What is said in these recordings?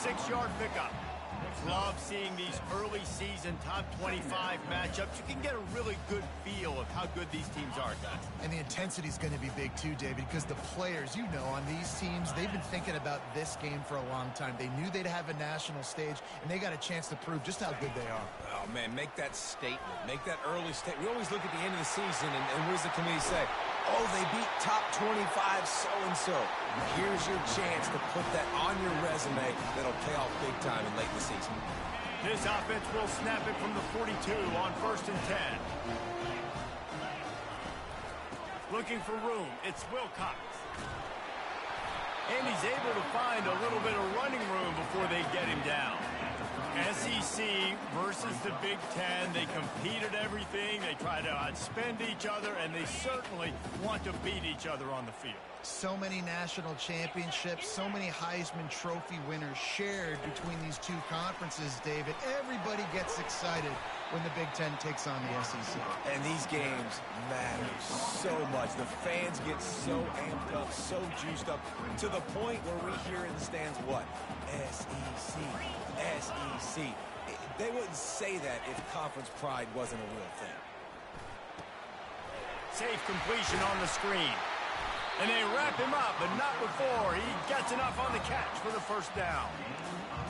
6-yard pickup. Love seeing these early season top 25 matchups. You can get a really good feel of how good these teams are, guys. And the intensity is going to be big too, David, because the players, you know, on these teams, they've been thinking about this game for a long time. They knew they'd have a national stage, and they got a chance to prove just how good they are. Oh, man, make that statement. Make that early statement. We always look at the end of the season, and what does the committee say? Oh, they beat top 25 so-and-so. Here's your chance to put that on your resume that'll pay off big time in late in the season. This offense will snap it from the 42 on 1st and 10. Looking for room, it's Wilcox. And he's able to find a little bit of running room before they get him down. SEC versus the Big Ten. They compete at everything. They try to outspend each other, and they certainly want to beat each other on the field. So many national championships, so many Heisman Trophy winners shared between these two conferences, David. Everybody gets excited when the Big Ten takes on the SEC. And these games matter so much. The fans get so amped up, so juiced up, to the point where we hear in the stands what? SEC, SEC. They wouldn't say that if conference pride wasn't a real thing. Safe completion on the screen. And they wrap him up, but not before he gets enough on the catch for the first down.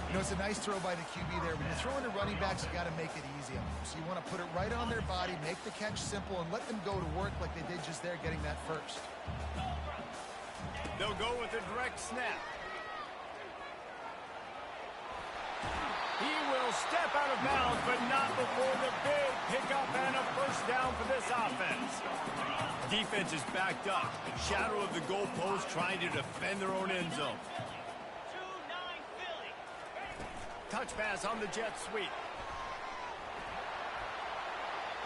You know, it's a nice throw by the QB there. When you're throwing to running backs, you got to make it easy on them. So you want to put it right on their body, make the catch simple, and let them go to work like they did just there, getting that first. They'll go with a direct snap. He will step out of bounds, but not before the big pickup and a first down for this offense. Defense is backed up. Shadow of the goalpost, trying to defend their own end zone. Touch pass on the jet sweep.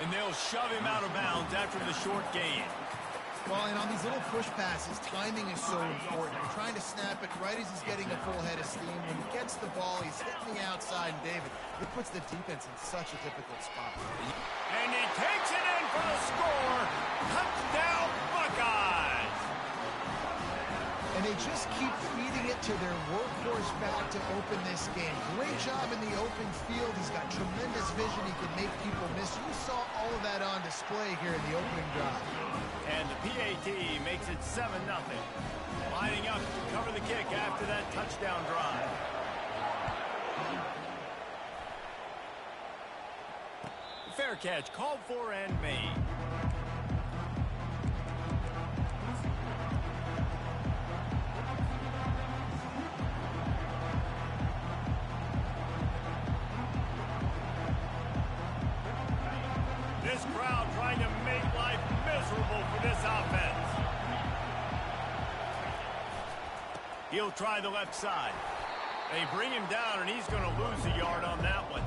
And they'll shove him out of bounds after the short gain. Well, and on these little push passes, timing is so important. You're trying to snap it right as he's getting a full head of steam. When he gets the ball, he's hitting the outside, and David, it puts the defense in such a difficult spot. And he takes it in for the score. Touchdown, Buckeyes! And they just keep feeding it to their workhorse back to open this game. Great job in the open field. He's got tremendous vision. He can make people miss. You saw all of that on display here in the opening drive. And the PAT makes it 7-0. Lining up to cover the kick after that touchdown drive. Fair catch called for and made. This crowd trying to make life miserable for this offense. He'll try the left side. They bring him down, and he's going to lose a yard on that one.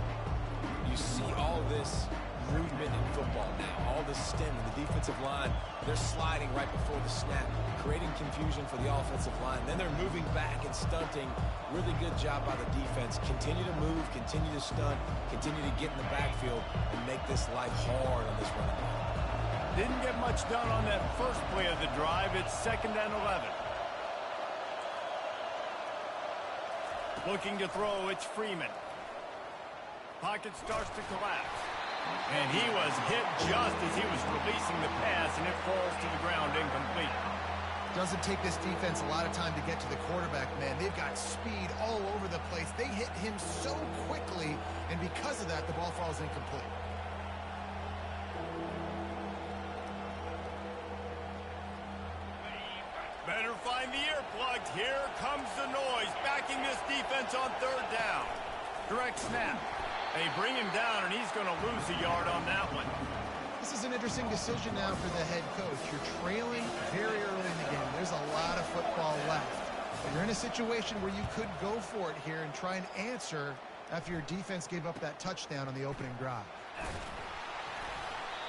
You see all this movement in football now, all this stemming. The defensive line, they're sliding right before the snap, creating confusion for the offensive line. Then they're moving back and stunting. Really good job by the defense. Continue to move, continue to stunt, continue to get in the backfield and make this life hard on this running back. Didn't get much done on that first play of the drive. It's 2nd and 11. Looking to throw, it's Freeman. Pocket starts to collapse. And he was hit just as he was releasing the pass, and it falls to the ground incomplete. Doesn't take this defense a lot of time to get to the quarterback, man. They've got speed all over the place. They hit him so quickly, and because of that, the ball falls incomplete. Better find the earplugs. Here comes the noise, backing this defense on 3rd down. Direct snap. They bring him down, and he's going to lose a yard on that one. This is an interesting decision now for the head coach. You're trailing very early in the game. There's a lot of football left. But you're in a situation where you could go for it here and try and answer after your defense gave up that touchdown on the opening drive.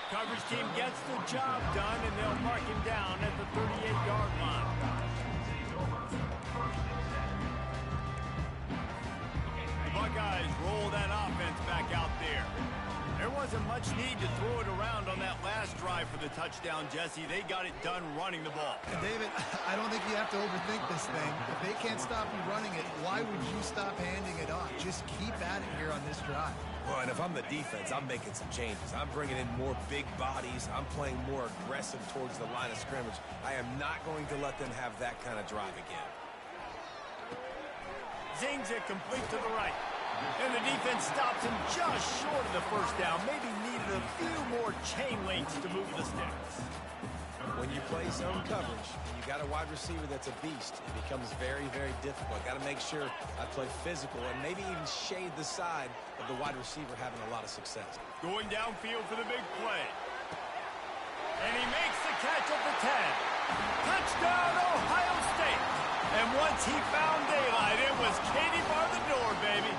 Coverage team gets the job done, and they'll mark him down at the 38-yard line. The Buckeyes roll that offense back out there. There wasn't much need to throw it around on that last drive for the touchdown, Jesse. They got it done running the ball. And David, I don't think you have to overthink this thing. If they can't stop you running it, why would you stop handing it off? Just keep at it here on this drive. Well, and if I'm the defense, I'm making some changes. I'm bringing in more big bodies. I'm playing more aggressive towards the line of scrimmage. I am not going to let them have that kind of drive again. Zings it complete to the right. And the defense stops him just short of the first down. Maybe needed a few more chain links to move the sticks. When you play zone coverage, you got a wide receiver that's a beast. It becomes very, very difficult. Got to make sure I play physical and maybe even shade the side of the wide receiver having a lot of success. Going downfield for the big play. And he makes the catch at the 10. Touchdown, Ohio State. And once he found daylight, it was Katie bar the door, baby.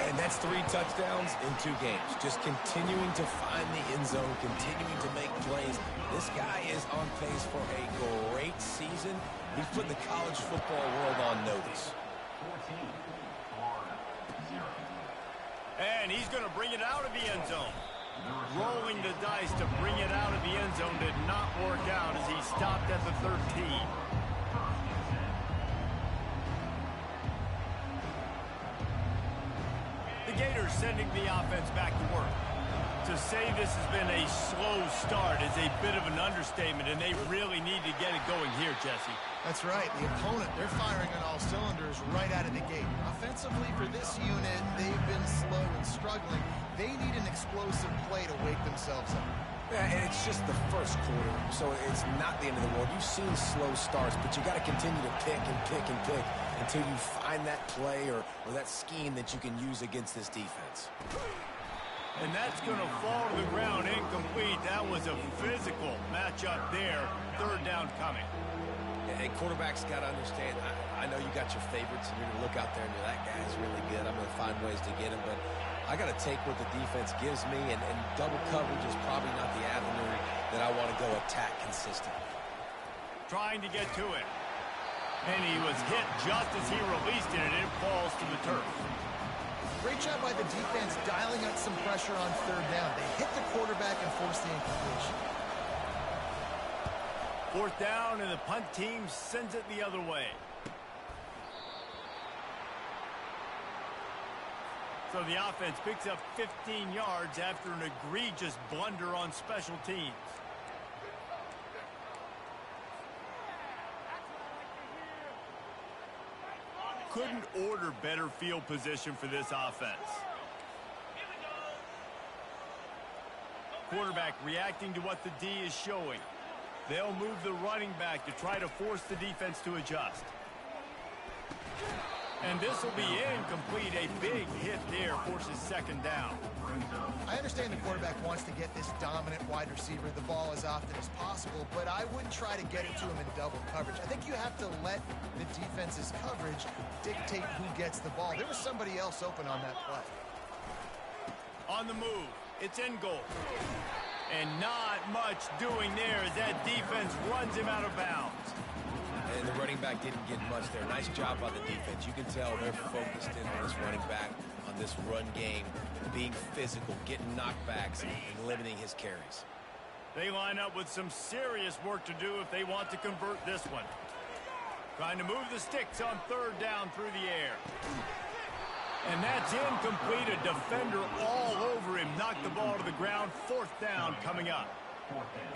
And that's 3 touchdowns in 2 games. Just continuing to find the end zone, continuing to make plays. This guy is on pace for a great season. He's put the college football world on notice. And he's going to bring it out of the end zone. Rolling the dice to bring it out of the end zone did not work out as he stopped at the 13. The Gators sending the offense back to work. To say this has been a slow start is a bit of an understatement, and they really need to get it going here, Jesse. That's right. The opponent, they're firing on all cylinders right out of the gate. Offensively for this unit, they've been slow and struggling. They need an explosive play to wake themselves up. Yeah, and it's just the first quarter, so it's not the end of the world. You've seen slow starts, but you got to continue to pick and pick and pick until you find that play or that scheme that you can use against this defense. And that's going to fall to the ground incomplete. That was a physical matchup there. 3rd down coming. And quarterbacks got to understand, I know you got your favorites, and you're going to look out there and you're, that guy's really good. I'm going to find ways to get him, but I got to take what the defense gives me, and double coverage is probably not the avenue that I want to go attack consistently. Trying to get to it. And he was hit just as he released it, and it falls to the turf. Great job by the defense dialing up some pressure on 3rd down. They hit the quarterback and forced the incompletion. 4th down, and the punt team sends it the other way. So the offense picks up 15 yards after an egregious blunder on special teams. Couldn't order better field position for this offense. Quarterback reacting to what the D is showing. They'll move the running back to try to force the defense to adjust. And this will be incomplete. A big hit there forces 2nd down. I understand the quarterback wants to get this dominant wide receiver the ball as often as possible, but I wouldn't try to get it to him in double coverage. I think you have to let the defense's coverage dictate who gets the ball. There was somebody else open on that play. On the move. It's in goal. And not much doing there as that defense runs him out of bounds. And the running back didn't get much there. Nice job by the defense. You can tell they're focused in on this running back, on this run game, being physical, getting knockbacks, and limiting his carries. They line up with some serious work to do if they want to convert this one. Trying to move the sticks on 3rd down through the air. And that's incomplete. A defender all over him. Knocked the ball to the ground. 4th down coming up.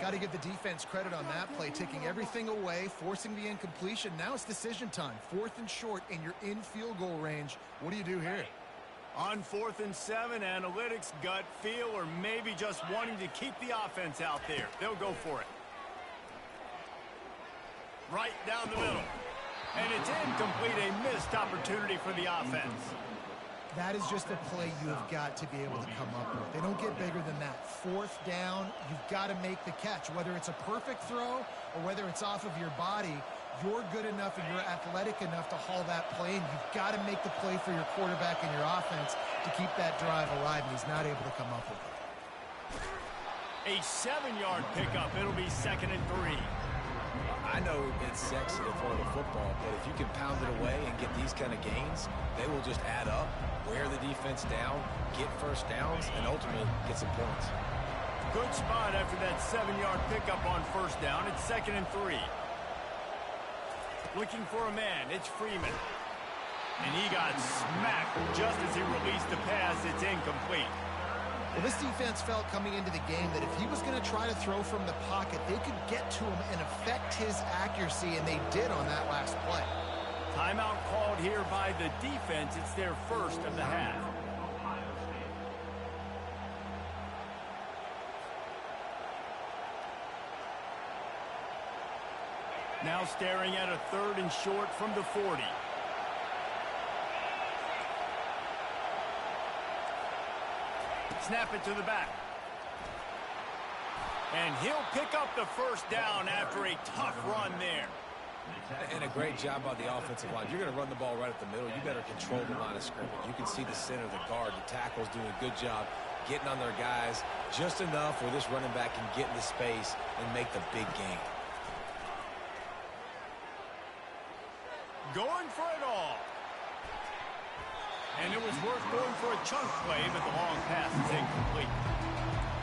Got to give the defense credit on that play, taking everything away, forcing the incompletion. Now it's decision time. 4th and short, and you're in field goal range. What do you do here? On 4th and 7, analytics, gut feel, or maybe just wanting to keep the offense out there. They'll go for it. Right down the middle. And it's incomplete, a missed opportunity for the offense. That is just a play you have got to be able to come up with. They don't get bigger than that. 4th down, you've got to make the catch. Whether it's a perfect throw or whether it's off of your body, you're good enough and you're athletic enough to haul that play, and you've got to make the play for your quarterback and your offense to keep that drive alive, and he's not able to come up with it. A 7-yard pickup. It'll be 2nd and 3. I know it's sexy to throw the football, but if you can pound it away and get these kind of gains, they will just add up, wear the defense down, get first downs, and ultimately get some points. Good spot after that 7-yard pickup on first down. It's 2nd and 3. Looking for a man. It's Freeman. And he got smacked just as he released the pass. It's incomplete. Well, this defense felt coming into the game that if he was going to try to throw from the pocket, they could get to him and affect his accuracy, and they did on that last play. Timeout called here by the defense. It's their first of the half. Now staring at a 3rd and short from the 40. Snap it to the back. And he'll pick up the first down after a tough run there. And a great job by the offensive line. You're going to run the ball right at the middle. You better control the line of scrimmage. You can see the center, the guard, the tackles doing a good job getting on their guys just enough where this running back can get into space and make the big game. Going for it all. And it was worth going for a chunk play, but the long pass is incomplete.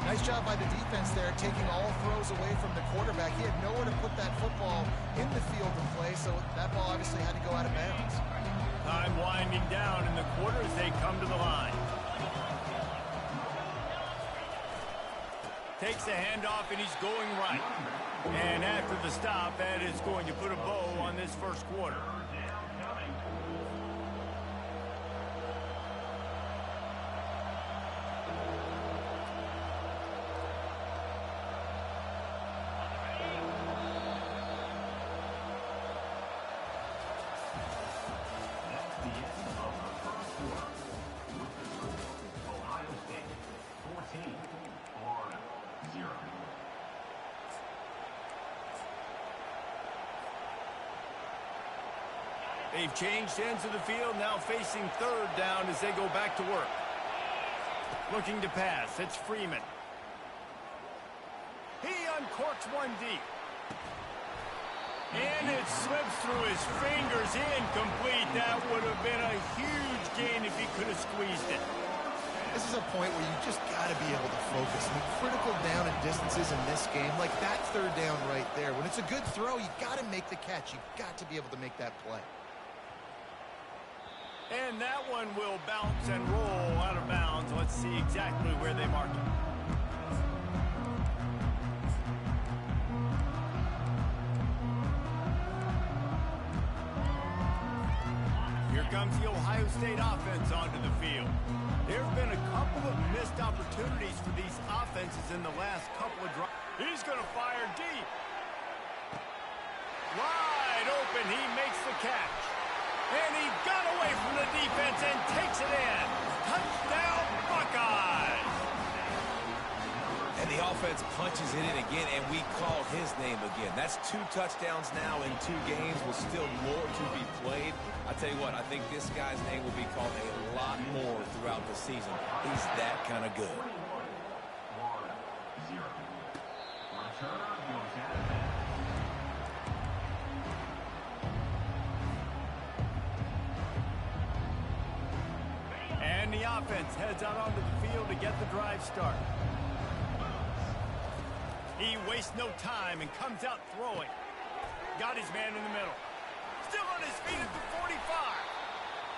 Nice job by the defense there, taking all throws away from the quarterback. He had nowhere to put that football in the field of play, so that ball obviously had to go out of bounds. Time winding down in the quarter as they come to the line. Takes a handoff, and he's going right. And after the stop, that is going to put a bow on this first quarter. They've changed ends of the field, now facing 3rd down as they go back to work. Looking to pass, it's Freeman. He uncorks one deep. And it slips through his fingers, incomplete. That would have been a huge gain if he could have squeezed it. This is a point where you just got to be able to focus. I mean, critical down and distances in this game, like that 3rd down right there. When it's a good throw, you got to make the catch. You got to be able to make that play. And that one will bounce and roll out of bounds. Let's see exactly where they mark it. Here comes the Ohio State offense onto the field. There have been a couple of missed opportunities for these offenses in the last couple of drives. He's going to fire deep. Wide open. He makes the catch. And he got away from the defense and takes it in. Touchdown, Buckeyes! And the offense punches it in again, and we call his name again. That's 2 touchdowns now in 2 games with still more to be played. I tell you what, I think this guy's name will be called a lot more throughout the season. He's that kind of good. And the offense heads out onto the field to get the drive started. He wastes no time and comes out throwing. Got his man in the middle. Still on his feet at the 45.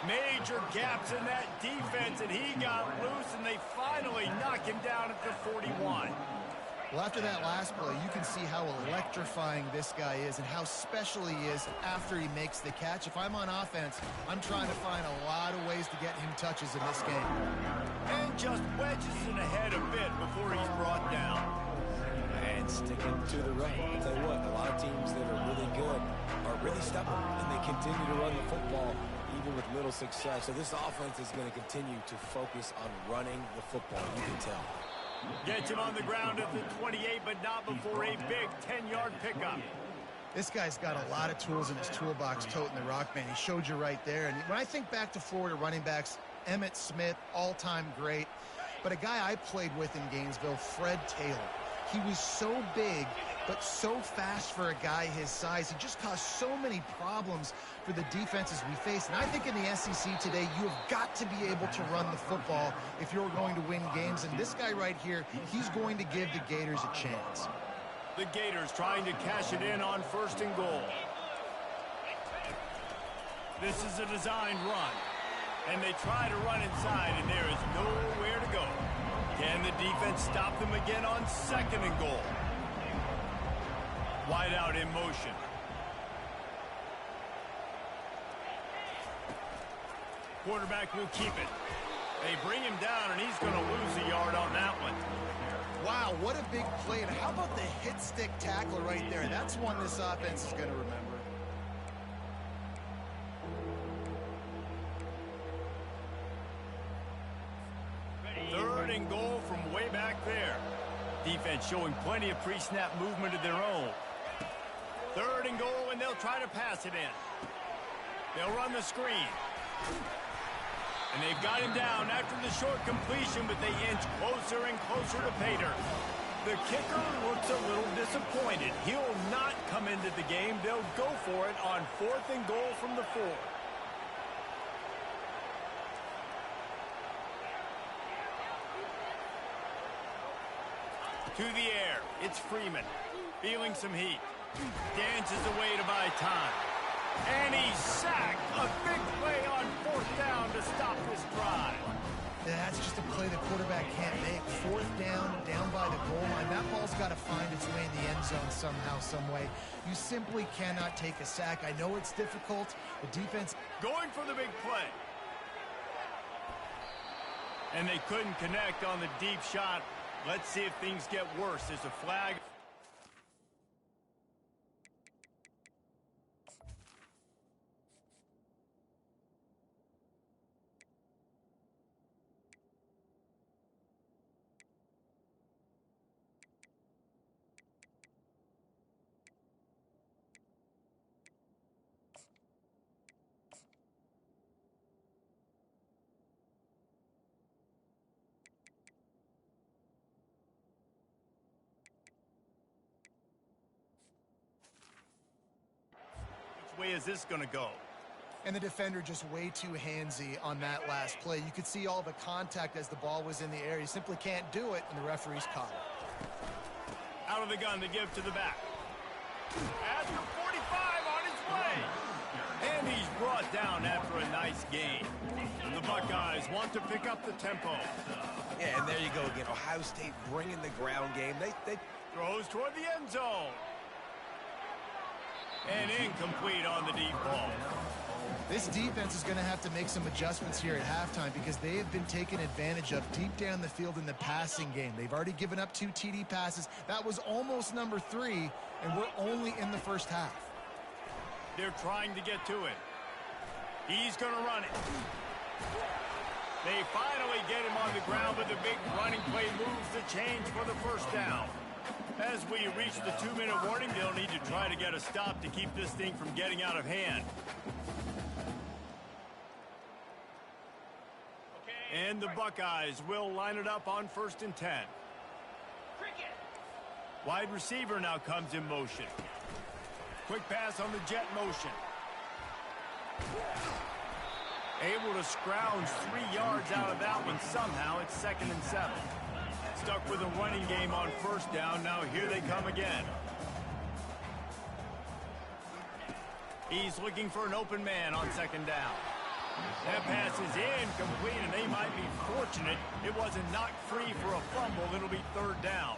Major gaps in that defense, and he got loose, and they finally knock him down at the 41. Well, after that last play, you can see how electrifying this guy is and how special he is after he makes the catch. If I'm on offense, I'm trying to find a lot of ways to get him touches in this game. And just wedges it ahead a bit before he's brought down. And sticking to the run. I'll tell you what, a lot of teams that are really good are really stubborn, and they continue to run the football even with little success. So this offense is going to continue to focus on running the football. You can tell. Gets him on the ground at the 28, but not before a big 10-yard pickup. This guy's got a lot of tools in his toolbox toting the rock, man. He showed you right there. And when I think back to Florida running backs, Emmitt Smith, all-time great. But a guy I played with in Gainesville, Fred Taylor. He was so big, but so fast for a guy his size. He just caused so many problems for the defenses we face. And I think in the SEC today, you have got to be able to run the football if you're going to win games. And this guy right here, he's going to give the Gators a chance. The Gators trying to cash it in on 1st and goal. This is a designed run. And they try to run inside, and there is nowhere to go. Can the defense stop them again on 2nd and goal? Wide out in motion. Quarterback will keep it. They bring him down, and he's going to lose a yard on that one. Wow, what a big play. And how about the hit stick tackle right there? That's one this offense is going to remember. Third and goal from way back there. Defense showing plenty of pre-snap movement of their own. 3rd and goal, and they'll try to pass it in. They'll run the screen. And they've got him down after the short completion, but they inch closer and closer to pay dirt. The kicker looks a little disappointed. He'll not come into the game. They'll go for it on 4th and goal from the 4. To the air, it's Freeman, feeling some heat. Dances away to buy time. And he's sacked. A big play on 4th down to stop this drive. Yeah, that's just a play the quarterback can't make. 4th down, down by the goal line. That ball's got to find its way in the end zone somehow, some way. You simply cannot take a sack. I know it's difficult. The defense going for the big play. And they couldn't connect on the deep shot. Let's see if things get worse. There's a flag. Which way is this going to go? And the defender just way too handsy on that last play. You could see all the contact as the ball was in the air. You simply can't do it, and the referee's caught it. Out of the gun to give to the back. After 45 on his way. And he's brought down after a nice gain. And the Buckeyes want to pick up the tempo. Yeah, and there you go again. Ohio State bringing the ground game. They throws toward the end zone. And incomplete on the deep ball. This defense is going to have to make some adjustments here at halftime because they have been taken advantage of deep down the field in the passing game. They've already given up 2 TD passes. That was almost number 3, and we're only in the first half. They're trying to get to it. He's going to run it. They finally get him on the ground, but the big running play moves the change for the 1st down. As we reach the 2-minute warning, they'll need to try to get a stop to keep this thing from getting out of hand. And the Buckeyes will line it up on 1st and 10. Wide receiver now comes in motion. Quick pass on the jet motion. Able to scrounge 3 yards out of that one somehow. It's 2nd and 7. Stuck with a running game on 1st down. Now here they come again. He's looking for an open man on 2nd down. That pass is incomplete, and they might be fortunate it wasn't knocked free for a fumble. It'll be 3rd down.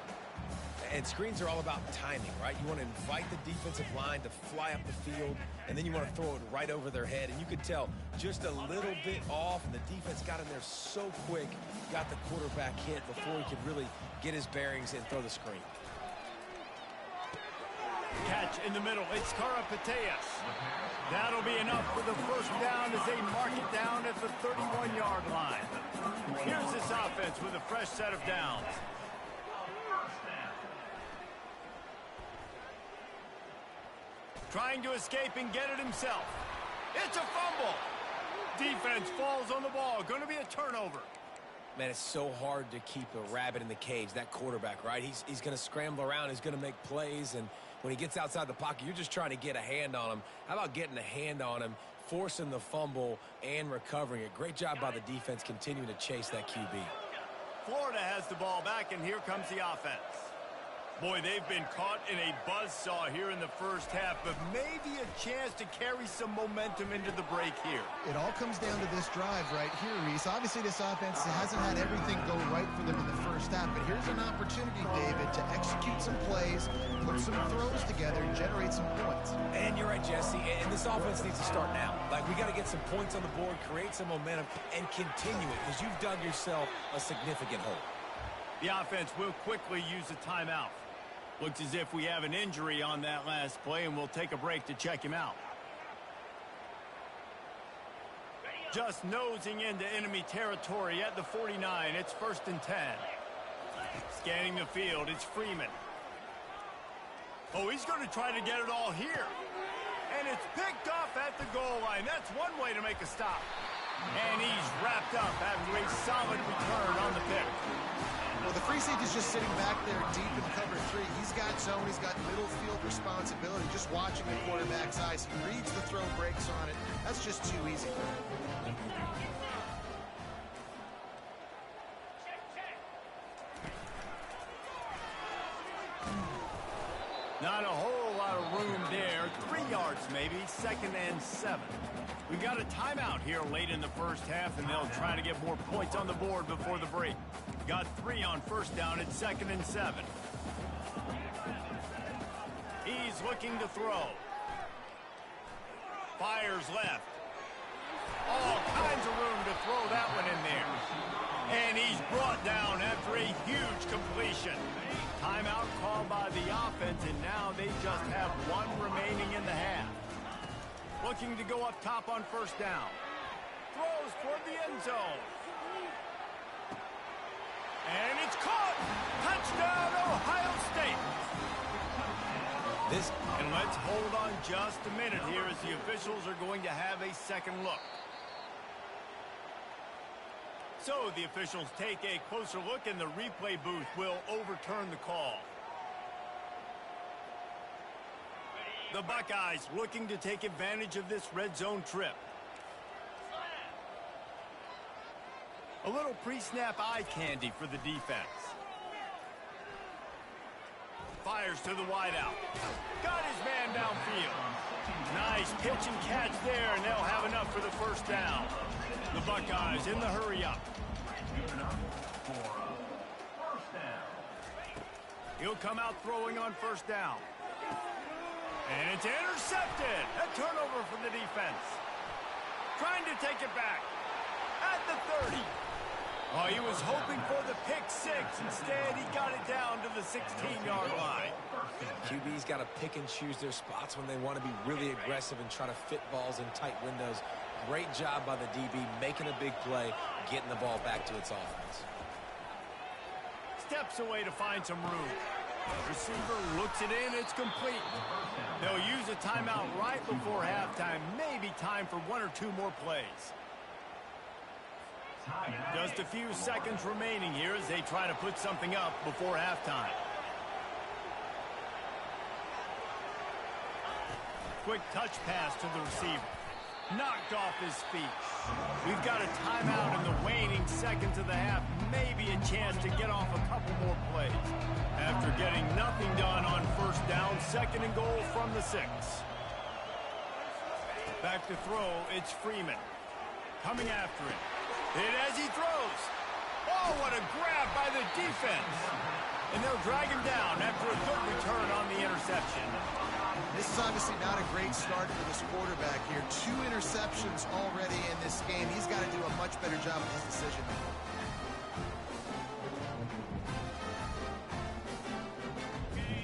And screens are all about timing, right? You want to invite the defensive line to fly up the field, and then you want to throw it right over their head. And you could tell just a little bit off, and the defense got in there so quick, got the quarterback hit before he could really get his bearings and throw the screen. Catch in the middle. It's Karapateas. That'll be enough for the 1st down as they mark it down at the 31-yard line. Here's this offense with a fresh set of downs. Trying to escape and get it himself. It's a fumble. Defense falls on the ball. Going to be a turnover. Man, it's so hard to keep a rabbit in the cage, that quarterback, right? He's going to scramble around. He's going to make plays. And when he gets outside the pocket, you're just trying to get a hand on him. How about getting a hand on him, forcing the fumble, and recovering it? Great job by the defense continuing to chase that QB. Florida has the ball back, and here comes the offense. Boy, they've been caught in a buzzsaw here in the first half, but maybe a chance to carry some momentum into the break here. It all comes down to this drive right here, Reese. Obviously, this offense hasn't had everything go right for them in the first half, but here's an opportunity, David, to execute some plays, put some throws together, and generate some points. And you're right, Jesse, and this offense needs to start now. Like, we got to get some points on the board, create some momentum, and continue it, because you've dug yourself a significant hole. The offense will quickly use a timeout. Looks as if we have an injury on that last play, and we'll take a break to check him out. Just nosing into enemy territory at the 49. It's 1st and 10. Scanning the field, it's Freeman. Oh, he's going to try to get it all here. And it's picked off at the goal line. That's one way to make a stop. And he's wrapped up after a solid return on the pick. Well, the free safety's just sitting back there deep in cover 3. He's got zone. He's got middle field responsibility. Just watching the quarterback's eyes. He reads the throw, breaks on it. That's just too easy. Not a whole lot of room there. 3 yards maybe. 2nd and 7. We've got a timeout here late in the first half, and they'll try to get more points on the board before the break. Got 3 on 1st down at 2nd and 7. He's looking to throw. Fires left. All kinds of room to throw that one in there. And he's brought down after a huge completion. Timeout called by the offense, and now they just have 1 remaining in the half. Looking to go up top on 1st down. Throws toward the end zone. And it's caught! Touchdown, Ohio State! And let's hold on just a minute here as the officials are going to have a second look. So the officials take a closer look, and the replay booth will overturn the call. The Buckeyes looking to take advantage of this red zone trip. A little pre-snap eye candy for the defense. Fires to the wideout. Got his man downfield. Nice pitch and catch there, and they'll have enough for the 1st down. The Buckeyes in the hurry-up. He'll come out throwing on 1st down. And it's intercepted. A turnover for the defense. Trying to take it back. At the 30. Oh, he was hoping for the pick 6. Instead, he got it down to the 16-yard line. QB's got to pick and choose their spots when they want to be really aggressive and try to fit balls in tight windows. Great job by the DB making a big play, getting the ball back to its offense. Steps away to find some room. Receiver looks it in. It's complete. They'll use a timeout right before halftime. Maybe time for 1 or 2 more plays. Just a few seconds remaining here as they try to put something up before halftime. Quick touch pass to the receiver. Knocked off his feet. We've got a timeout in the waning seconds of the half. Maybe a chance to get off a couple more plays. After getting nothing done on 1st down, 2nd and goal from the 6. Back to throw, it's Freeman. Coming after him. Hit as he throws. Oh, what a grab by the defense. And they'll drag him down after a good return on the interception. This is obviously not a great start for this quarterback here. 2 interceptions already in this game. He's got to do a much better job with his decision.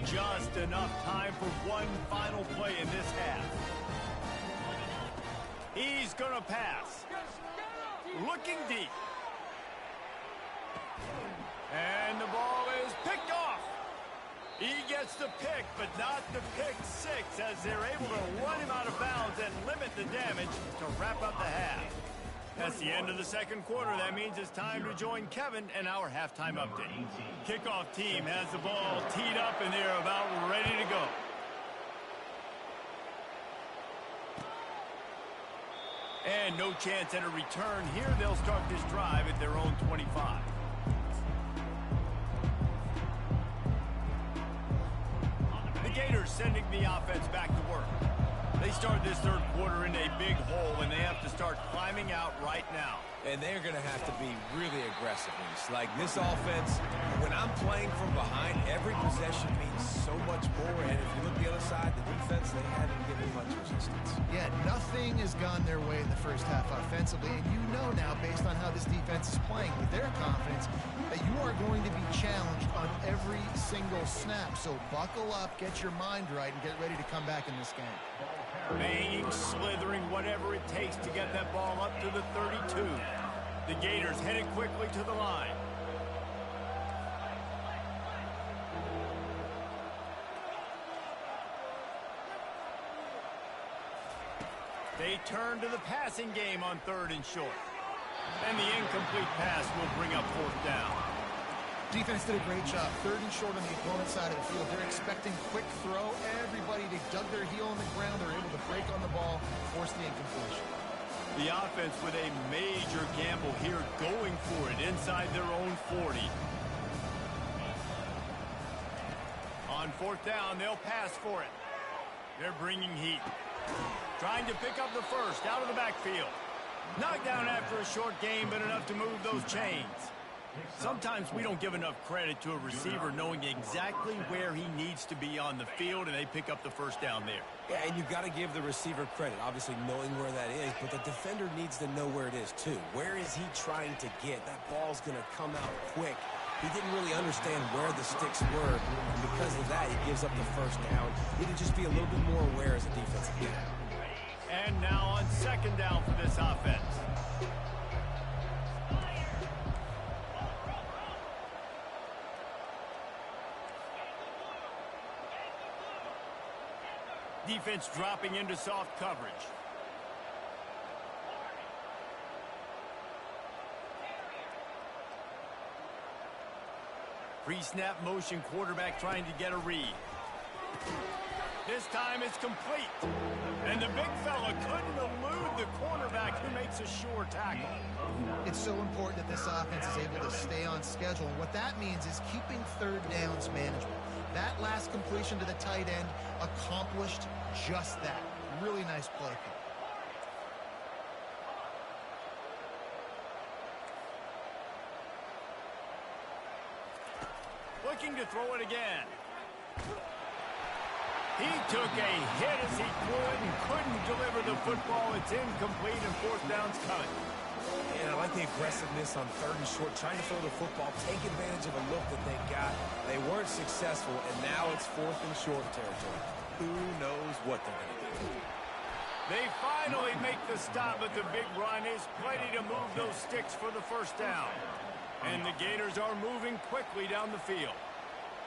Just enough time for 1 final play in this half. He's going to pass. Looking deep. And the ball is picked off. He gets the pick, but not the pick 6, as they're able to run him out of bounds and limit the damage to wrap up the half. That's the end of the second quarter. That means it's time to join Kevin and our halftime update. Kickoff team has the ball teed up and they're about ready to go. And no chance at a return here. They'll start this drive at their own 25. The Gators sending the offense back to work. They start this third quarter in a big hole, and they have to start climbing out right now. And they're going to have to be really aggressive. Like this offense, when I'm playing from behind, every possession means so much more. And if you look the other side, the defense, they haven't given much resistance. Yeah, nothing has gone their way in the first half offensively. And you know now, based on how this defense is playing with their confidence, that you are going to be challenged on every single snap. So buckle up, get your mind right, and get ready to come back in this game. Banging, slithering, whatever it takes to get that ball up to the 32. The Gators headed quickly to the line. They turn to the passing game on 3rd and short. And the incomplete pass will bring up 4th down. Defense did a great job. 3rd and short on the opponent's side of the field. They're expecting quick throw. Everybody, they dug their heel on the ground. They're able to break on the ball, force the incompletion. The offense with a major gamble here, going for it inside their own 40. On 4th down, they'll pass for it. They're bringing heat. Trying to pick up the first out of the backfield. Knocked down after a short gain, but enough to move those chains. Sometimes we don't give enough credit to a receiver knowing exactly where he needs to be on the field, and they pick up the first down there. Yeah, and you've got to give the receiver credit, obviously knowing where that is, but the defender needs to know where it is too. Where is he trying to get? That ball's going to come out quick. He didn't really understand where the sticks were, and because of that, he gives up the first down. He need to just be a little bit more aware as a defensive player. And now on 2nd down for this offense. Defense dropping into soft coverage. Pre-snap motion, quarterback trying to get a read. This time it's complete. And the big fella couldn't elude the cornerback who makes a sure tackle. It's so important that this offense is able to stay on schedule. And what that means is keeping 3rd downs manageable. That last completion to the tight end accomplished just that. Really nice play. Looking to throw it again. He took a hit as he threw it and couldn't deliver the football. It's incomplete and 4th down's coming. And I like the aggressiveness on 3rd and short, trying to throw the football, take advantage of a look that they got. They weren't successful, and now it's 4th and short territory. Who knows what they're going to do? They finally make the stop, but the big run is plenty to move those sticks for the first down. And the Gators are moving quickly down the field.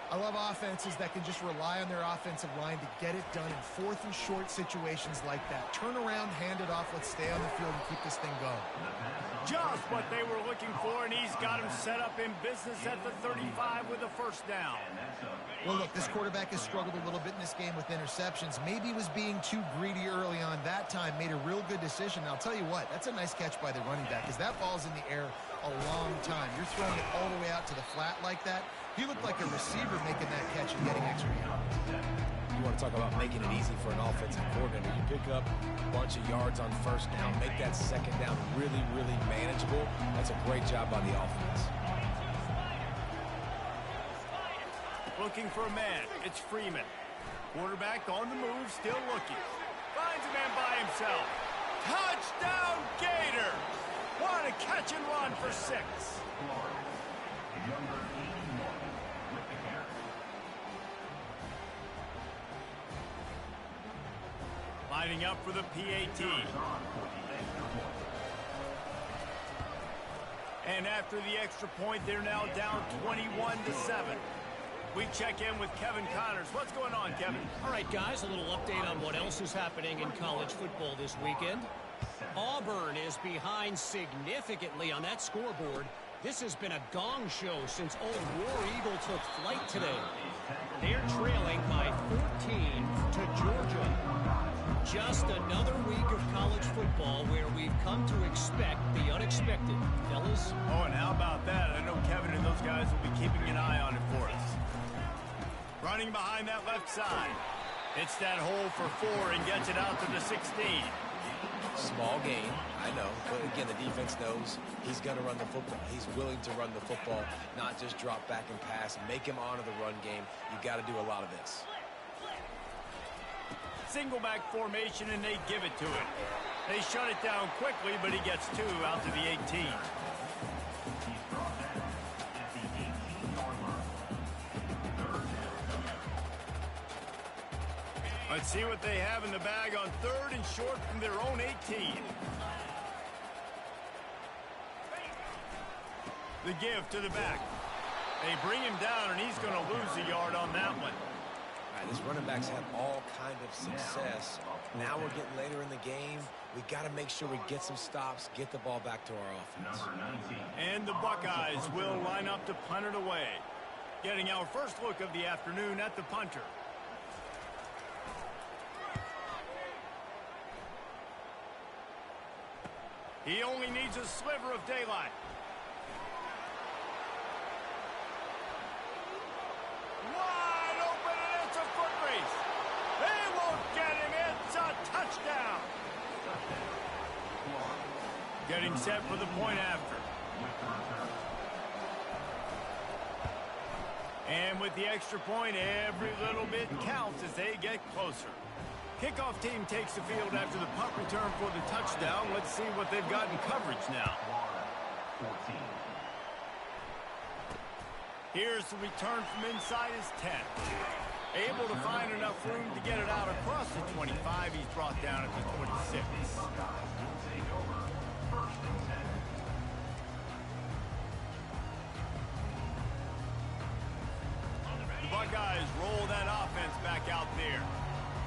I love offenses that can just rely on their offensive line to get it done in 4th and short situations like that. Turn around, hand it off, let's stay on the field and keep this thing going. Just what they were looking for, and he's got him set up in business at the 35 with the first down. Well, look, this quarterback has struggled a little bit in this game with interceptions. Maybe he was being too greedy early on. That time made a real good decision. And I'll tell you what, that's a nice catch by the running back because that ball's in the air a long time. You're throwing it all the way out to the flat like that. He looked like a receiver making that catch and getting extra yards. You want to talk about making it easy for an offensive coordinator. You pick up a bunch of yards on first down, make that second down really, really manageable. That's a great job by the offense. Looking for a man. It's Freeman. Quarterback on the move, still looking. Finds a man by himself. Touchdown, Gator! What a catch and run for 6. Lining up for the PAT. And after the extra point, they're now down 21-7. We check in with Kevin Connors. What's going on, Kevin? All right, guys, a little update on what else is happening in college football this weekend. Auburn is behind significantly on that scoreboard. This has been a gong show since old War Eagle took flight today. They're trailing by 14 to Georgia. Just another week of college football where we've come to expect the unexpected. Fellas? Oh, and how about that? I know Kevin and those guys will be keeping an eye on it for us. Running behind that left side. Hits that hole for 4 and gets it out to the 16. Small gain, I know, but again, the defense knows he's going to run the football. He's willing to run the football, not just drop back and pass, make him honor the run game. You got to do a lot of this. Single back formation, and they give it to him. They shut it down quickly, but he gets 2 out to the 18. Let's see what they have in the bag on 3rd and short from their own 18. The give to the back. They bring him down, and he's going to lose a yard on that one. All right, this running back's had all kind of success. Now we're getting later in the game. We got to make sure we get some stops, get the ball back to our offense. And the Buckeyes will line up to punt it away. Getting our first look of the afternoon at the punter. He only needs a sliver of daylight. Wide open, and it's a foot race. They won't get him. It's a touchdown. Getting set for the point after. And with the extra point, every little bit counts as they get closer. Kickoff team takes the field after the punt return for the touchdown. Let's see what they've got in coverage now. Here's the return from inside his 10. Able to find enough room to get it out across the 25. He's brought down at the 26. The Buckeyes roll that offense back out there.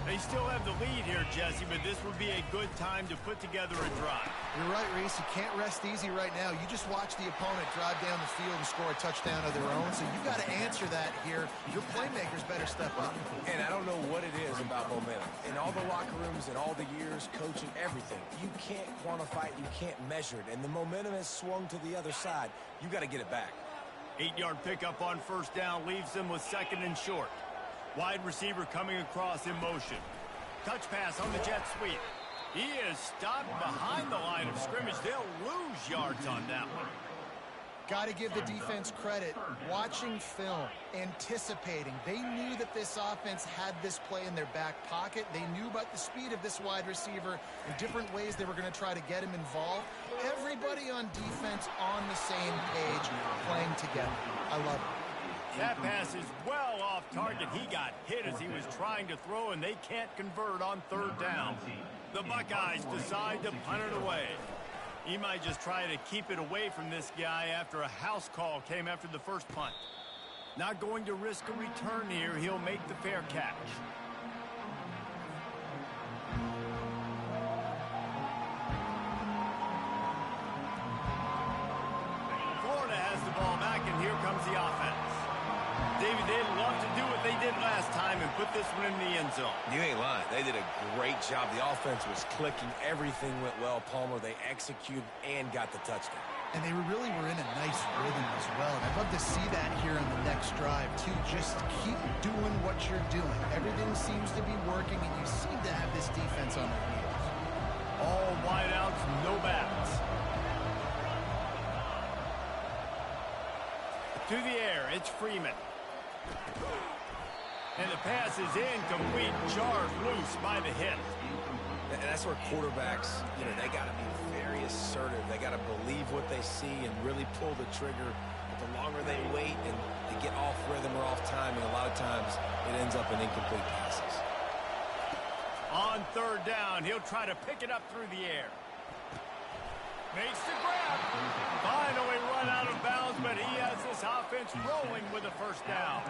They still have the lead here, Jesse, but this would be a good time to put together a drive. You're right, Reese. You can't rest easy right now. You just watch the opponent drive down the field and score a touchdown of their own, so you got to answer that here. Your playmakers better step up. And I don't know what it is about momentum. In all the locker rooms, in all the years, coaching, everything, you can't quantify it, you can't measure it, and the momentum has swung to the other side. You got to get it back. 8-yard pickup on first down leaves them with 2nd and short. Wide receiver coming across in motion. Touch pass on the jet sweep. He is stopped behind the line of scrimmage. They'll lose yards on that one. Got to give the defense credit. Watching film, anticipating. They knew that this offense had this play in their back pocket. They knew about the speed of this wide receiver and different ways they were going to try to get him involved. Everybody on defense on the same page, playing together. I love it. That pass is well off target. He got hit as he was trying to throw, and they can't convert on 3rd down. The Buckeyes decide to punt it away. He might just try to keep it away from this guy after a house call came after the first punt. Not going to risk a return here. He'll make the fair catch. Florida has the ball back, and here comes the offense. David, they'd love to do what they did last time and put this one in the end zone. You ain't lying. They did a great job. The offense was clicking. Everything went well. Palmer, they executed and got the touchdown. And they really were in a nice rhythm as well. And I'd love to see that here on the next drive, too. Just keep doing what you're doing. Everything seems to be working, and you seem to have this defense on their heels. All wideouts, no backs. To the air, it's Freeman. And the pass is incomplete, jarred loose by the hit. And that's where quarterbacks, they got to be very assertive. They got to believe what they see and really pull the trigger. But the longer they wait and they get off rhythm or off timing, a lot of times it ends up in incomplete passes. On 3rd down, he'll try to pick it up through the air. Makes the grab. Finally run out of bounds, but he has this offense rolling with a first down.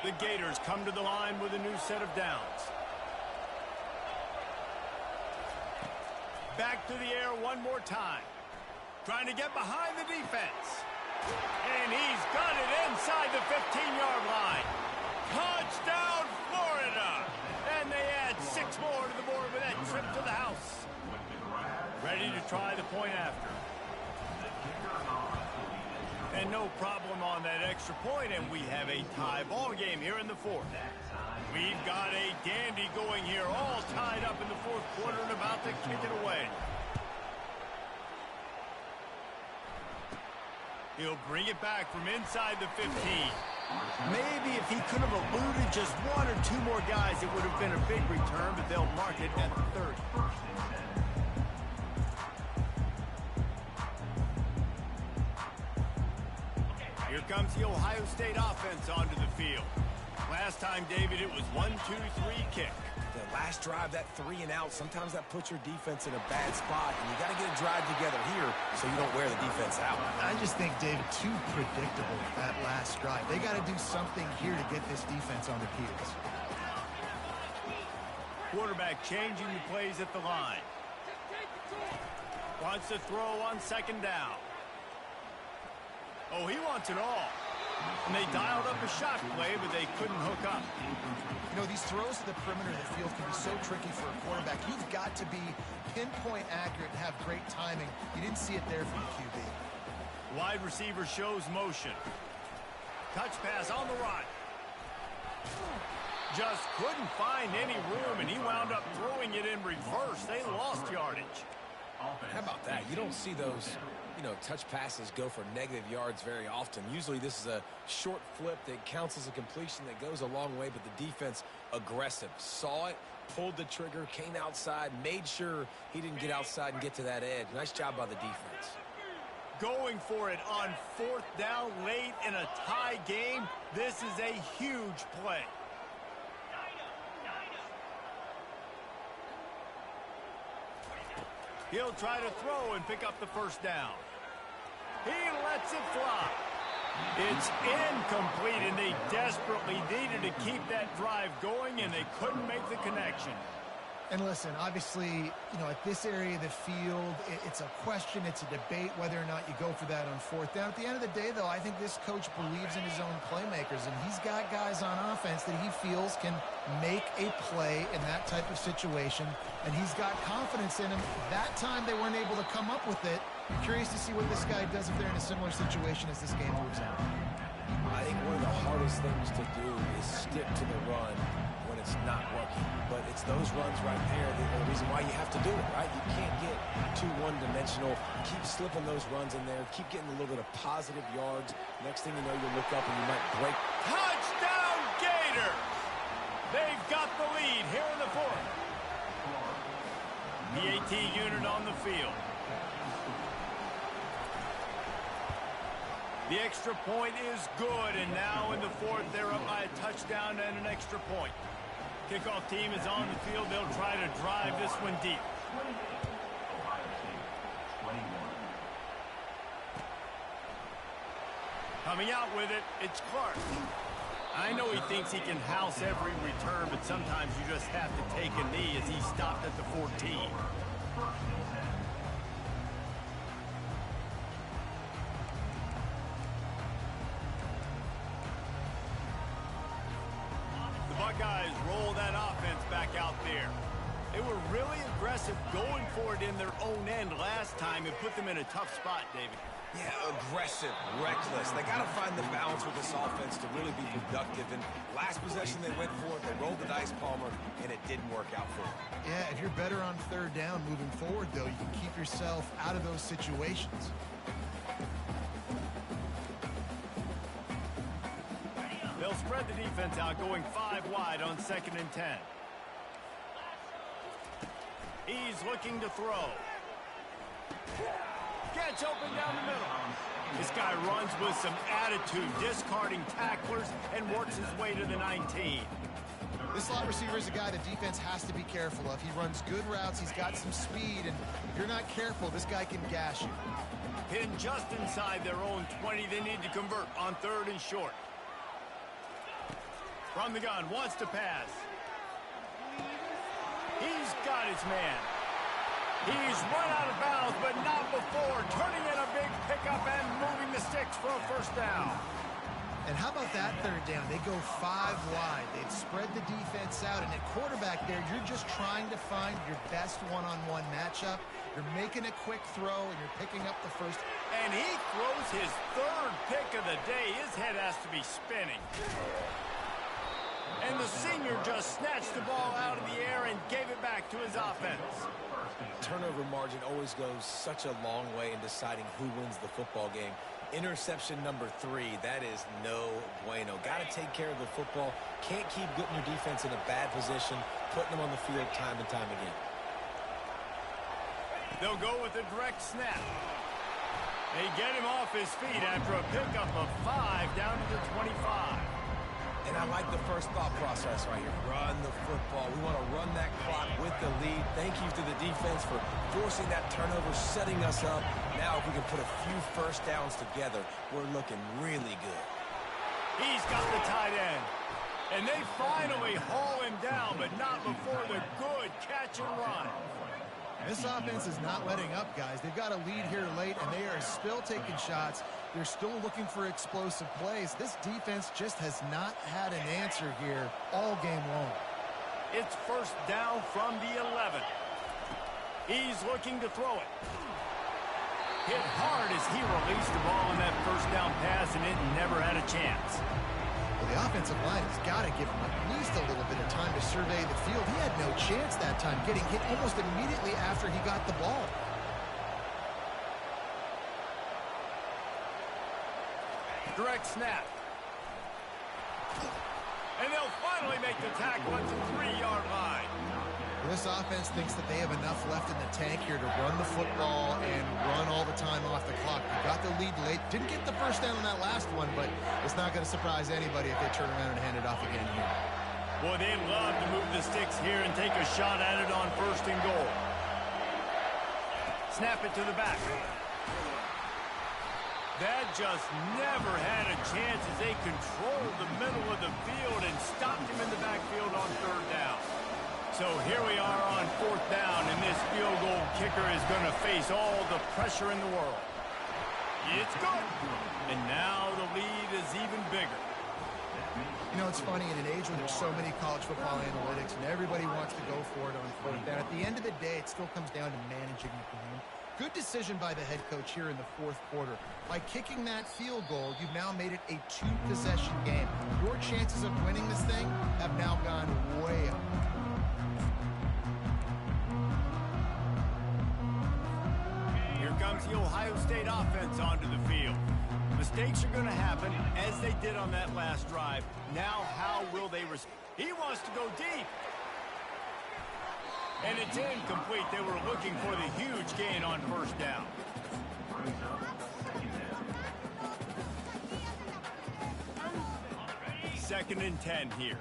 The Gators come to the line with a new set of downs. Back to the air one more time. Trying to get behind the defense. And he's got it inside the 15-yard line. Touchdown, Florida! And they add 6 more to the board with that trip to the house. Ready to try the point after. And no problem on that extra point, and we have a tie ball game here in the 4th. We've got a dandy going here, all tied up in the 4th quarter and about to kick it away. He'll bring it back from inside the 15. Maybe if he could have eluded just 1 or 2 more guys, it would have been a big return, but they'll mark it at the 30. Here comes the Ohio State offense onto the field. Last time, David, it was 1-2-3 kick. The last drive, that 3 and out, sometimes that puts your defense in a bad spot, and you got to get a drive together here so you don't wear the defense out. I just think, David, too predictable, that last drive. They got to do something here to get this defense on their heels. Quarterback changing the plays at the line. Wants to throw on 2nd down. Oh, he wants it all. And they dialed up a shot play, but they couldn't hook up. You know, these throws to the perimeter of the field can be so tricky for a quarterback. You've got to be pinpoint accurate and have great timing. You didn't see it there from the QB. Wide receiver shows motion. Touch pass on the run. Just couldn't find any room, and he wound up throwing it in reverse. They lost yardage. How about that? You don't see those, touch passes go for negative yards very often. Usually this is a short flip that counts as a completion that goes a long way, but the defense aggressive. Saw it, pulled the trigger, came outside, made sure he didn't get outside and get to that edge. Nice job by the defense. Going for it on 4th down late in a tie game. This is a huge play. He'll try to throw and pick up the 1st down. He lets it fly. It's incomplete, and they desperately needed to keep that drive going, and they couldn't make the connection. And listen, obviously, at this area of the field, it's a question, it's a debate whether or not you go for that on 4th down. At the end of the day, though, I think this coach believes in his own playmakers, and he's got guys on offense that he feels can make a play in that type of situation, and he's got confidence in him. That time they weren't able to come up with it. I'm curious to see what this guy does if they're in a similar situation as this game moves on. I think one of the hardest things to do is stick to the run when it's not working. But it's those runs right there that are the reason why you have to do it, right? You can't get too one-dimensional. Keep slipping those runs in there. Keep getting a little bit of positive yards. Next thing you know, you look up and you might break. Touchdown, Gators! They've got the lead here in the 4th. The AT unit on the field. The extra point is good, and now in the 4th, they're up by a touchdown and an extra point. Kickoff team is on the field. They'll try to drive this one deep. Coming out with it, it's Clark. I know he thinks he can house every return, but sometimes you just have to take a knee as he stopped at the 14. Buckeyes roll that offense back out there. They were really aggressive going for it in their own end last time. It put them in a tough spot, David. Yeah, aggressive, reckless. They got to find the balance with this offense to really be productive. And last possession they went for it. They rolled the dice, Palmer, and it didn't work out for them. Yeah, if you're better on 3rd down moving forward, though, you can keep yourself out of those situations. They'll spread the defense out, going 5 wide on 2nd and 10. He's looking to throw. Gets open down the middle. This guy runs with some attitude, discarding tacklers, and works his way to the 19. This slot receiver is a guy the defense has to be careful of. He runs good routes. He's got some speed, and if you're not careful, this guy can gash you. Hidden just inside their own 20. They need to convert on 3rd and short. From the gun, wants to pass. He's got his man. He's run out of bounds, but not before turning in a big pickup and moving the sticks for a first down. And how about that third down? They go 5 wide. They've spread the defense out, and at quarterback there, you're just trying to find your best one-on-one matchup. You're making a quick throw, and you're picking up the first. And he throws his third pick of the day. His head has to be spinning. And the senior just snatched the ball out of the air and gave it back to his offense. Turnover margin always goes such a long way in deciding who wins the football game. Interception number 3, that is no bueno. Got to take care of the football. Can't keep putting your defense in a bad position, putting them on the field time and time again. They'll go with a direct snap. They get him off his feet after a pickup of 5 down to the 25. And I like the first thought process right here. Run the football. We want to run that clock with the lead. Thank you to the defense for forcing that turnover, setting us up. Now if we can put a few first downs together, we're looking really good. He's got the tight end. And they finally haul him down, but not before the good catch and run. This offense is not letting up, guys. They've got a lead here late, and they are still taking shots. They're still looking for explosive plays. This defense just has not had an answer here all game long. It's first down from the 11. He's looking to throw it. Hit hard as he released the ball on that first down pass, and it never had a chance. Well, the offensive line has got to give him at least a little bit of time to survey the field. He had no chance that time, getting hit almost immediately after he got the ball. Direct snap. And they'll finally make the tackle at the 3-yard line. This offense thinks that they have enough left in the tank here to run the football and run all the time off the clock. They got the lead late. Didn't get the first down on that last one, but it's not going to surprise anybody if they turn around and hand it off again here. Boy, they'd love to move the sticks here and take a shot at it on first and goal. Snap it to the back. That just never had a chance as they controlled the middle of the field and stopped him in the backfield on third down. So here we are on fourth down, and this field goal kicker is going to face all the pressure in the world. It's good. And now the lead is even bigger. You know, it's funny, in an age when there's so many college football analytics and everybody wants to go for it on fourth down, at the end of the day, it still comes down to managing the game. Good decision by the head coach here in the fourth quarter. By kicking that field goal, you've now made it a 2-possession game. Your chances of winning this thing have now gone way up. Here comes the Ohio State offense onto the field. Mistakes are going to happen, as they did on that last drive. Now, how will they respond? He wants to go deep. And it's incomplete. They were looking for the huge gain on first down. Second and 10 here.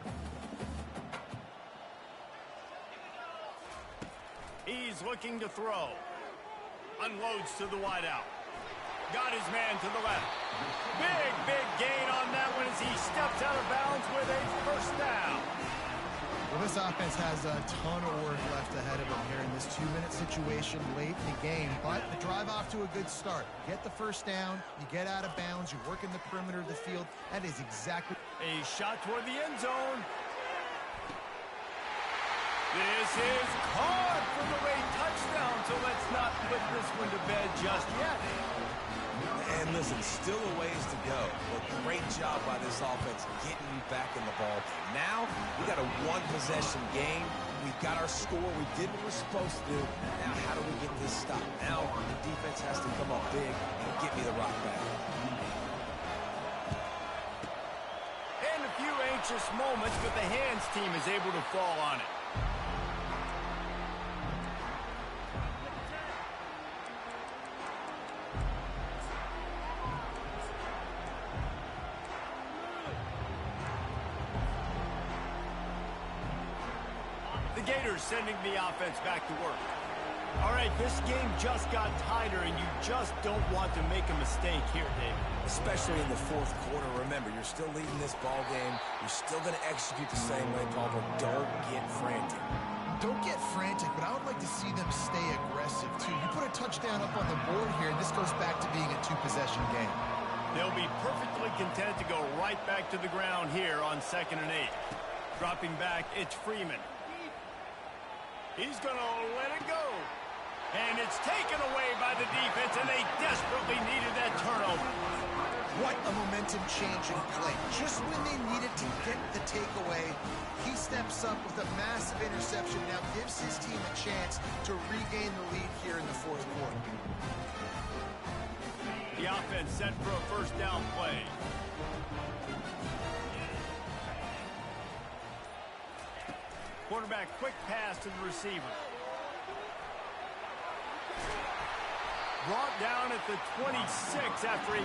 He's looking to throw. Unloads to the wideout. Got his man to the left. Big gain on that one as he steps out of bounds with a first down. Well, this offense has a ton of work left ahead of them here in this 2-minute situation late in the game. But the drive off to a good start. Get the first down, you get out of bounds, you work in the perimeter of the field. That is exactly... A shot toward the end zone. This is caught for the late touchdown, so let's not put this one to bed just yet. And listen, still a ways to go, but great job by this offense getting you back in the ball game. Now, we got a 1-possession game. We've got our score. We did what we're supposed to do. Now, how do we get this stopped? Now, the defense has to come up big and get me the rock back. And a few anxious moments, but the hands team is able to fall on it. The Gators sending the offense back to work. All right, this game just got tighter, and you just don't want to make a mistake here, David. Especially in the fourth quarter. Remember, you're still leading this ball game. You're still going to execute the same way, Paul, but don't get frantic. Don't get frantic, but I would like to see them stay aggressive, too. You put a touchdown up on the board here, and this goes back to being a two-possession game. They'll be perfectly content to go right back to the ground here on 2nd and 8. Dropping back, it's Freeman. He's going to let it go. And it's taken away by the defense, and they desperately needed that turnover. What a momentum-changing play. Just when they needed to get the takeaway, he steps up with a massive interception, now gives his team a chance to regain the lead here in the fourth quarter. The offense set for a first down play. Quarterback quick pass to the receiver. Brought down at the 26 after a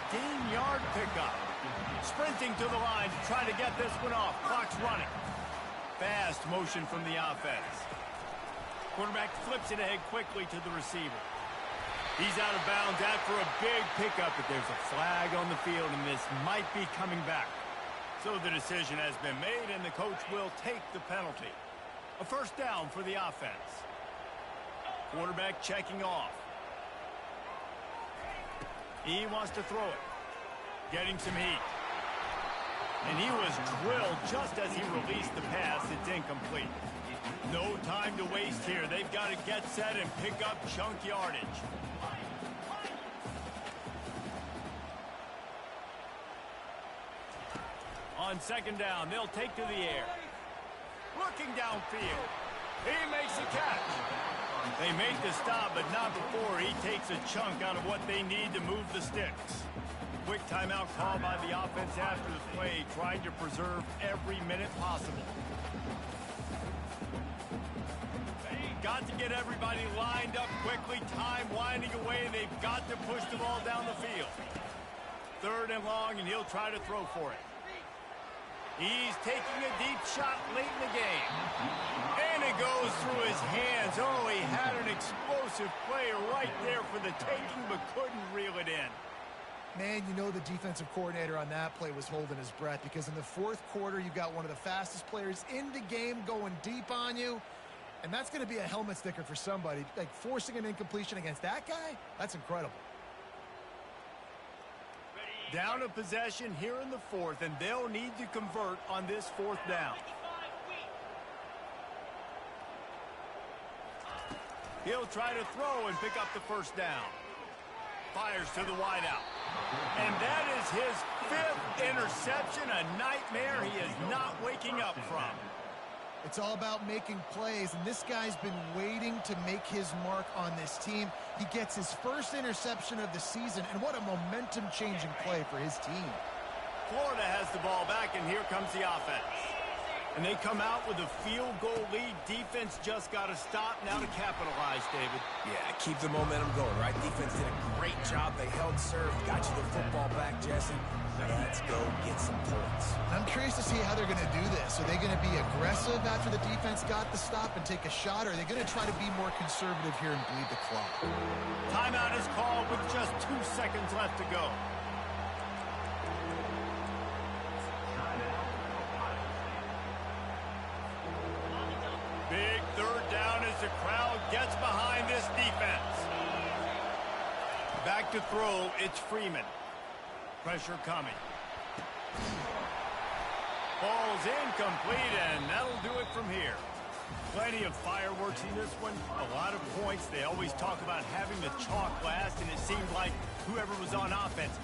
15-yard pickup. Sprinting to the line to try to get this one off. Clock's running. Fast motion from the offense. Quarterback flips it ahead quickly to the receiver. He's out of bounds after a big pickup, but there's a flag on the field, and this might be coming back. So the decision has been made, and the coach will take the penalty. A first down for the offense. Quarterback checking off. He wants to throw it. Getting some heat. And he was drilled just as he released the pass. It's incomplete. No time to waste here. They've got to get set and pick up chunk yardage. On 2nd down, they'll take to the air. Looking downfield. He makes a catch. They make the stop, but not before he takes a chunk out of what they need to move the sticks. Quick timeout call by the offense after the play, trying to preserve every minute possible. Got to get everybody lined up quickly. Time winding away. They've got to push the ball down the field. 3rd and long, and he'll try to throw for it. He's taking a deep shot late in the game. And it goes through his hands. Oh, he had an explosive play right there for the taking, but couldn't reel it in. Man, you know the defensive coordinator on that play was holding his breath, because in the fourth quarter, you got one of the fastest players in the game going deep on you. And that's going to be a helmet sticker for somebody. Like, forcing an incompletion against that guy, that's incredible. Down a possession here in the 4th, and they'll need to convert on this 4th down. He'll try to throw and pick up the first down. Fires to the wideout. And that is his 5th interception, a nightmare he is not waking up from. It's all about making plays, and this guy's been waiting to make his mark on this team. He gets his first interception of the season, and what a momentum-changing play for his team. Florida has the ball back, and here comes the offense. And they come out with a field goal lead. Defense just got to stop now to capitalize, David. Yeah, keep the momentum going, right? Defense did a great job. They held serve, got you the football back, Jesse. Let's go get some points. I'm curious to see how they're going to do this. Are they going to be aggressive after the defense got the stop and take a shot, or are they going to try to be more conservative here and bleed the clock? Timeout is called with just 2 seconds left to go. Big 3rd down as the crowd gets behind this defense. Back to throw, it's Freeman. Pressure coming. Ball's incomplete, and that'll do it from here. Plenty of fireworks in this one. A lot of points. They always talk about having the chalk last, and it seemed like whoever was on offense